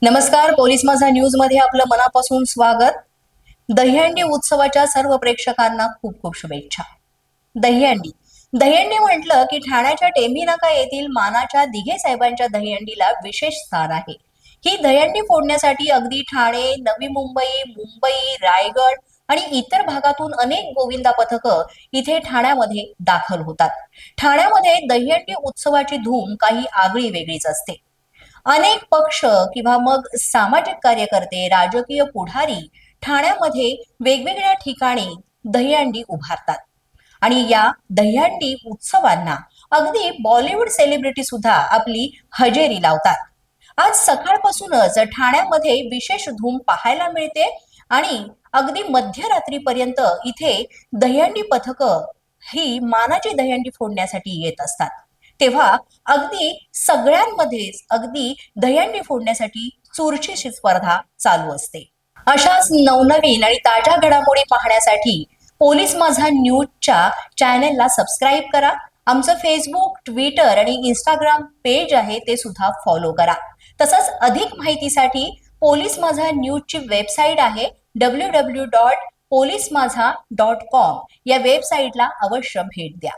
नमस्कार, पोलीस माझा न्यूज मध्ये आपलं मनापासून स्वागत। दहीहंडी उत्सवाच्या सर्व प्रेक्षकांना खूप खूप शुभेच्छा। दहीहंडी दहीहंडी म्हटलं की ठाण्याच्या टेंभी नाका येथील मानाच्या दिघे साहेबांच्या दहीहंडीला विशेष स्थान आहे। ही दहीहंडी फोडण्यासाठी अगदी ठाणे, नवी मुंबई, मुंबई, रायगड आणि इतर भागातून अनेक गोविंदा पथकं इथे ठाण्यामध्ये दाखल होतात। ठाण्यामध्ये दहीहंडी उत्सवाची धूम काही आगळी वेगळीच असते। अनेक पक्ष किंवा मग सामाजिक कार्यकर्ते, राजकीय पुढारी ठाण्यामध्ये वेगवेगळ्या ठिकाणी दहीहंडी उभारतात आणि या दहीहंडी उत्सवांना अगदी बॉलिवूड सेलिब्रिटी सुद्धा आपली हजेरी लावतात। आज सकाळपासूनच ठाण्यामध्ये विशेष धूम पाहायला मिळते आणि अगदी मध्यरात्रीपर्यंत इथे दहीहंडी पथकं ही मानाची दहीहंडी फोडण्यासाठी येत असतात। तेव्हा अगदी सगळ्यांमध्येच अगदी दहीहंडी फोडण्यासाठी चुरशीची स्पर्धा चालू असते। अशाच नवनवीन आणि ताज्या घडामोडी पाहण्यासाठी पोलीस माझा न्यूजच्या चॅनेलला सबस्क्राईब करा। आमचं फेसबुक, ट्विटर आणि इंस्टाग्राम पेज आहे ते सुद्धा फॉलो करा। तसंच अधिक माहितीसाठी पोलीस माझा न्यूजची वेबसाईट आहे www.polismazha.com या वेबसाईटला अवश्य भेट द्या।